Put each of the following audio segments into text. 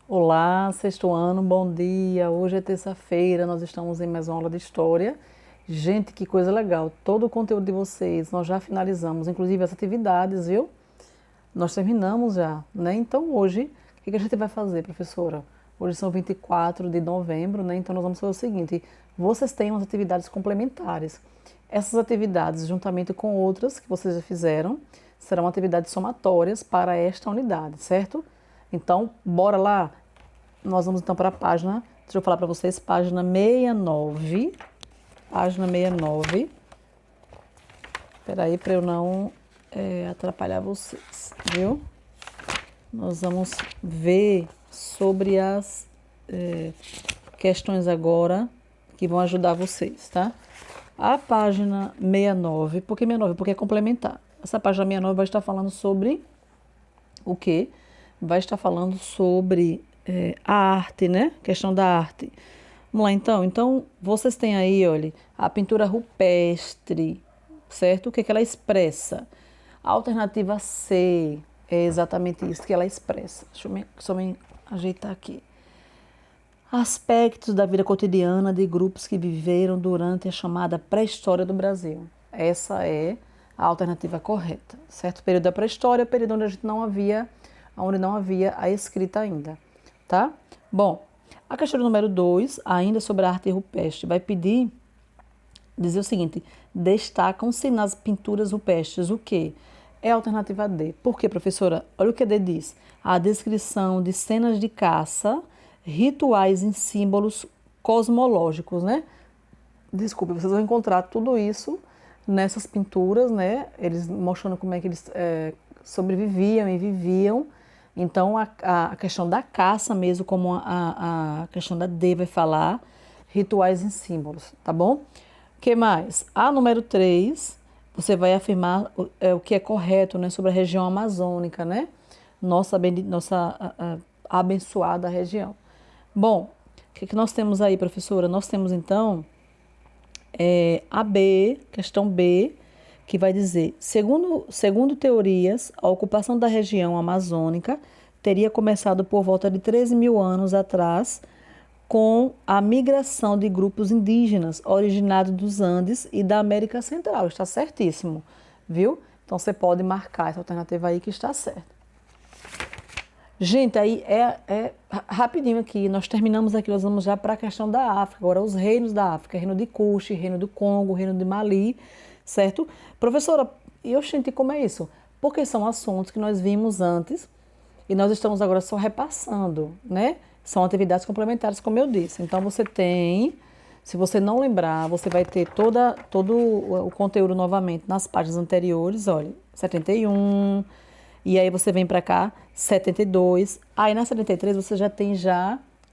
Olá, sexto ano, bom dia. Hoje é terça-feira, nós estamos em mais uma aula de história. Gente, que coisa legal! Todo o conteúdo de vocês nós já finalizamos, inclusive as atividades, viu? Nós terminamos já, né? Então hoje, o que que a gente vai fazer, professora? Hoje são 24 de novembro, né? Então nós vamos fazer o seguinte: vocês têm umas atividades complementares. Essas atividades, juntamente com outras que vocês já fizeram, serão atividades somatórias para esta unidade, certo? Então, bora lá. Nós vamos então para a página, deixa eu falar para vocês, página 69. Página 69. Espera aí para eu não atrapalhar vocês, viu? Nós vamos ver sobre as questões agora que vão ajudar vocês, tá? A página 69, por que 69? Porque é complementar. Essa página 69 vai estar falando sobre o quê? Vai estar falando sobre a arte, né? Questão da arte. Vamos lá então. Então, vocês têm aí, olha, a pintura rupestre, certo? O que que ela expressa? A alternativa C é exatamente isso que ela expressa. Deixa eu só me ajeitar aqui. Aspectos da vida cotidiana de grupos que viveram durante a chamada pré-história do Brasil. Essa é a alternativa correta, certo? O período da pré-história é o período onde não havia a escrita ainda, tá? Bom, a questão número 2, ainda sobre a arte rupestre, vai dizer o seguinte: destacam-se nas pinturas rupestres o quê? É a alternativa D. Por quê, professora? Olha o que D diz. A descrição de cenas de caça, rituais em símbolos cosmológicos, né? Desculpe, vocês vão encontrar tudo isso nessas pinturas, né? Eles mostrando como é que eles sobreviviam e viviam. Então, a questão da caça mesmo, como a questão da D vai falar, rituais em símbolos, tá bom? O que mais? A número 3, você vai afirmar o que é correto, né, sobre a região amazônica, né? Nossa abençoada região. Bom, o que nós temos aí, professora? Nós temos, então, a B, questão B, que vai dizer, segundo teorias, a ocupação da região amazônica teria começado por volta de 13 mil anos atrás, com a migração de grupos indígenas originados dos Andes e da América Central. Está certíssimo, viu? Então você pode marcar essa alternativa aí que está certa. Gente, aí rapidinho aqui, nós terminamos aqui, nós vamos já para a questão da África, agora os reinos da África, reino de Kush, reino do Congo, reino de Mali, certo? Professora, e eu senti como é isso? Porque são assuntos que nós vimos antes e nós estamos agora só repassando, né? São atividades complementares, como eu disse. Então você tem, se você não lembrar, você vai ter todo o conteúdo novamente nas páginas anteriores, olha, 71. E aí você vem para cá, 72. Aí na 73 você já tem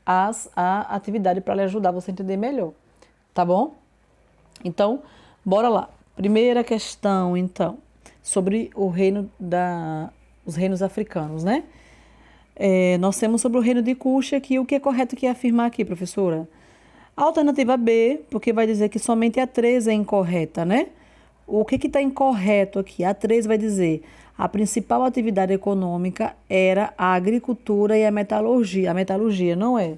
a atividade para lhe ajudar você a entender melhor. Tá bom? Então, bora lá. Primeira questão, então, sobre os reinos africanos, né? Nós temos sobre o reino de Kush aqui, o que é correto que afirmar aqui, professora? A alternativa B, porque vai dizer que somente a 3 é incorreta, né? O que está incorreto aqui? A 3 vai dizer a principal atividade econômica era a agricultura e a metalurgia. A metalurgia não é.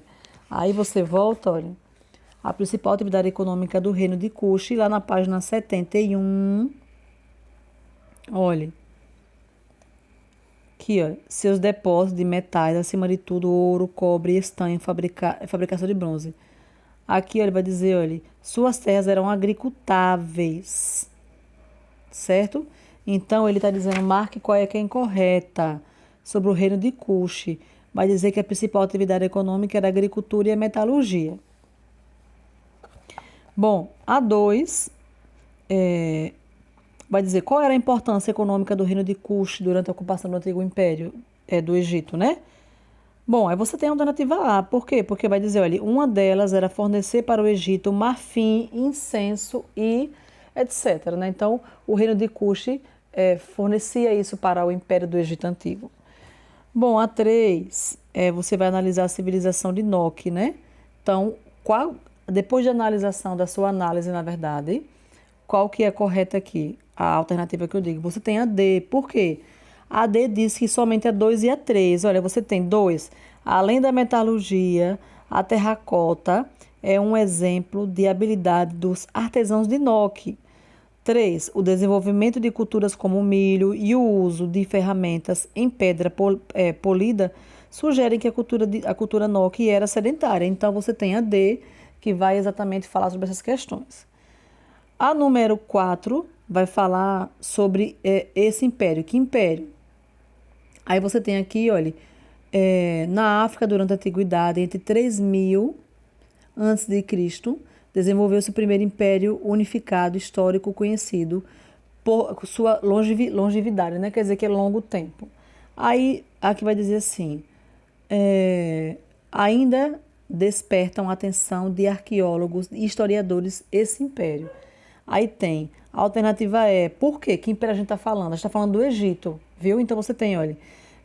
Aí você volta, olha. A principal atividade econômica do reino de Kush, lá na página 71. Olha. Aqui, ó. Seus depósitos de metais, acima de tudo, ouro, cobre, estanho, fabricação de bronze. Aqui, ó, ele vai dizer, olha, suas terras eram agricultáveis, certo? Então, ele está dizendo, marque qual é que é incorreta sobre o reino de Kush. Vai dizer que a principal atividade econômica era a agricultura e a metalurgia. Bom, a 2 vai dizer qual era a importância econômica do reino de Kush durante a ocupação do Antigo Império do Egito, né? Bom, aí você tem a alternativa A. Por quê? Porque vai dizer, olha, uma delas era fornecer para o Egito marfim, incenso e etc, né? Então, o reino de Kush fornecia isso para o Império do Egito Antigo. Bom, a 3, você vai analisar a civilização de Enoque, né? Então, depois de analisação da sua análise, na verdade, qual que é correta aqui? A alternativa que eu digo. Você tem a D. Por quê? A D diz que somente a 2 e a 3. Olha, você tem 2. Além da metalurgia, a terracota é um exemplo de habilidade dos artesãos de inoque. 3. O desenvolvimento de culturas como o milho e o uso de ferramentas em pedra polida sugerem que a cultura inoque era sedentária. Então, você tem a D, que vai exatamente falar sobre essas questões. A número 4 vai falar sobre esse império. Que império? Aí você tem aqui, olha, na África, durante a Antiguidade, entre 3000 antes de Cristo, desenvolveu-se o primeiro império unificado histórico conhecido por sua longevidade, né? Quer dizer que é longo tempo. Aí, aqui vai dizer assim, ainda despertam a atenção de arqueólogos e historiadores esse império. Aí tem, a alternativa é, por quê? Que império a gente está falando? A gente está falando do Egito, viu? Então você tem, olha,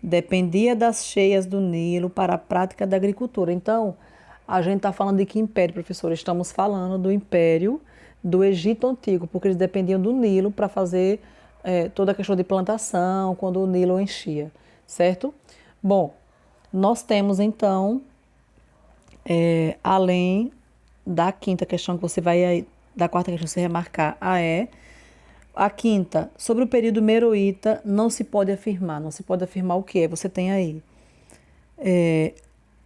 dependia das cheias do Nilo para a prática da agricultura. Então, a gente está falando de que império, professor? Estamos falando do império do Egito Antigo, porque eles dependiam do Nilo para fazer toda a questão de plantação, quando o Nilo enchia, certo? Bom, nós temos então, além da quinta questão que você vai, da quarta questão que você remarcar, a quinta, sobre o período meroíta, não se pode afirmar. Não se pode afirmar o quê? Você tem aí.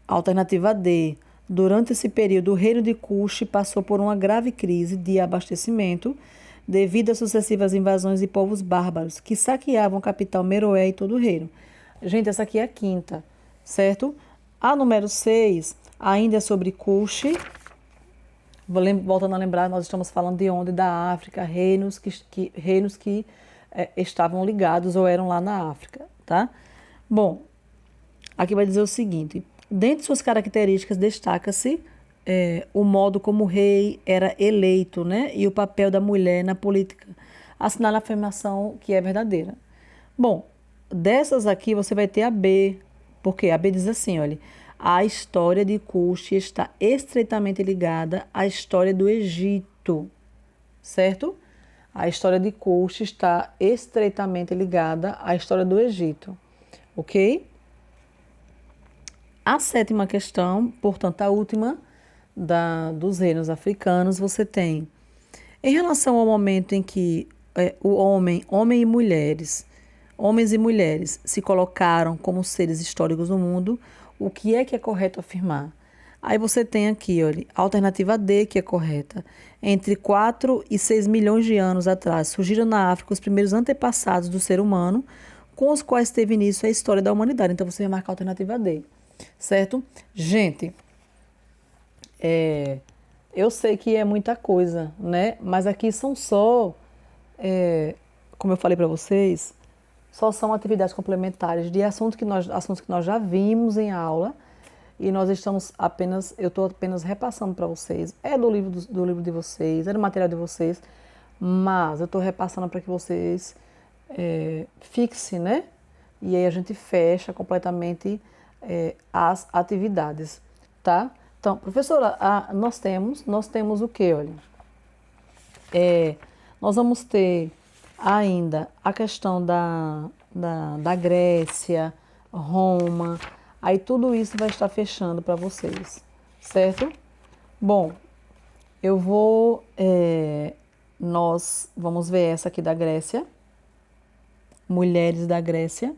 Alternativa D. Durante esse período, o reino de Kush passou por uma grave crise de abastecimento devido às sucessivas invasões de povos bárbaros que saqueavam a capital Meroé e todo o reino. Gente, essa aqui é a quinta, certo? A número 6 ainda é sobre Kush. Voltando a lembrar, nós estamos falando de onde? Da África, reinos que estavam ligados ou eram lá na África, tá? Bom, aqui vai dizer o seguinte: dentre suas características destaca-se o modo como o rei era eleito, né? E o papel da mulher na política, assinala a afirmação que é verdadeira. Bom, dessas aqui você vai ter a B, porque a B diz assim, olha, a história de Kush está estreitamente ligada à história do Egito, certo? A história de Kush está estreitamente ligada à história do Egito, ok? A sétima questão, portanto, a última dos reinos africanos, você tem, em relação ao momento em que homens e mulheres se colocaram como seres históricos no mundo, o que é correto afirmar? Aí você tem aqui, olha, a alternativa D, que é correta. Entre 4 e 6 milhões de anos atrás, surgiram na África os primeiros antepassados do ser humano, com os quais teve início a história da humanidade. Então você vai marcar a alternativa D, certo? Gente, eu sei que é muita coisa, né? Mas aqui são só, como eu falei para vocês, só são atividades complementares de assuntos que nós já vimos em aula e nós estamos apenas, eu estou apenas repassando para vocês. É do livro de vocês, é do material de vocês, mas eu estou repassando para que vocês fixem, né? E aí a gente fecha completamente as atividades, tá? Então, professora, nós temos o quê, olha? Nós vamos ter ainda a questão da Grécia, Roma, aí tudo isso vai estar fechando para vocês, certo? Bom, nós vamos ver essa aqui da Grécia, Mulheres da Grécia,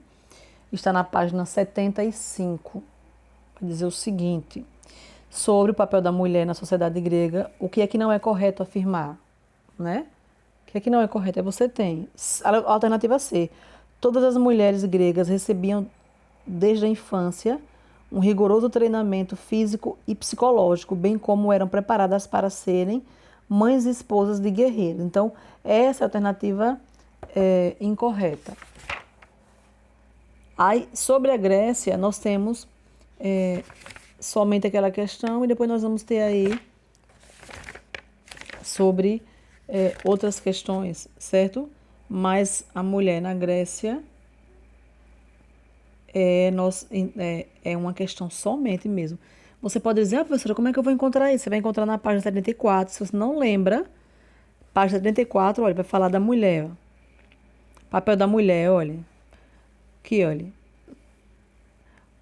está na página 75, vai dizer o seguinte, sobre o papel da mulher na sociedade grega, o que é que não é correto afirmar, né? O que é que não é correto? Você tem a alternativa C. Todas as mulheres gregas recebiam desde a infância um rigoroso treinamento físico e psicológico, bem como eram preparadas para serem mães e esposas de guerreiros. Então, essa é a alternativa incorreta. Aí, sobre a Grécia, nós temos somente aquela questão e depois nós vamos ter aí sobre outras questões, certo? Mas a mulher na Grécia é uma questão somente mesmo. Você pode dizer, professora, como é que eu vou encontrar isso? Você vai encontrar na página 74, se você não lembra, página 74, olha, vai falar da mulher, ó. Papel da mulher, olha. Aqui, olha.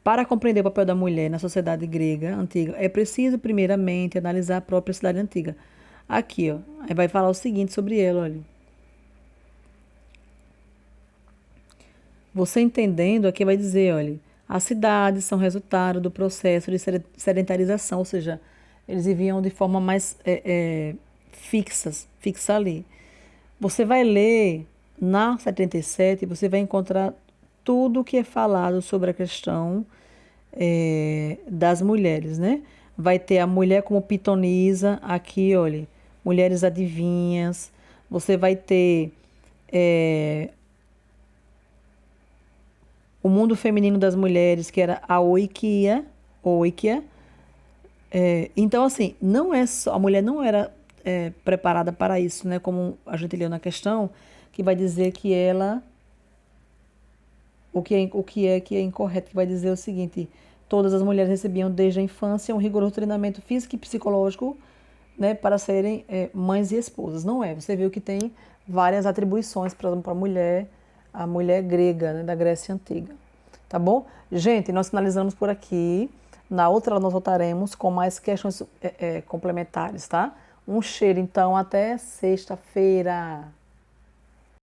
Para compreender o papel da mulher na sociedade grega antiga, é preciso, primeiramente, analisar a própria cidade antiga. Aqui, ó, aí vai falar o seguinte sobre ela, olha. Você entendendo, aqui vai dizer, olha, as cidades são resultado do processo de sedentarização, ou seja, eles viviam de forma mais fixa ali. Você vai ler na 77, você vai encontrar tudo o que é falado sobre a questão das mulheres, né? Vai ter a mulher como pitonisa, aqui, olha, mulheres adivinhas. Você vai ter o mundo feminino das mulheres, que era a oikia. Então, assim, não é só, a mulher não era preparada para isso, né? Como a gente leu na questão, que vai dizer que ela, o que é incorreto, que vai dizer o seguinte: todas as mulheres recebiam desde a infância um rigoroso treinamento físico e psicológico, né, para serem mães e esposas. Não é. Você viu que tem várias atribuições para a mulher, a mulher grega, né, da Grécia Antiga. Tá bom? Gente, nós finalizamos por aqui. Na outra nós voltaremos com mais questões complementares, tá? Um cheiro, então, até sexta-feira.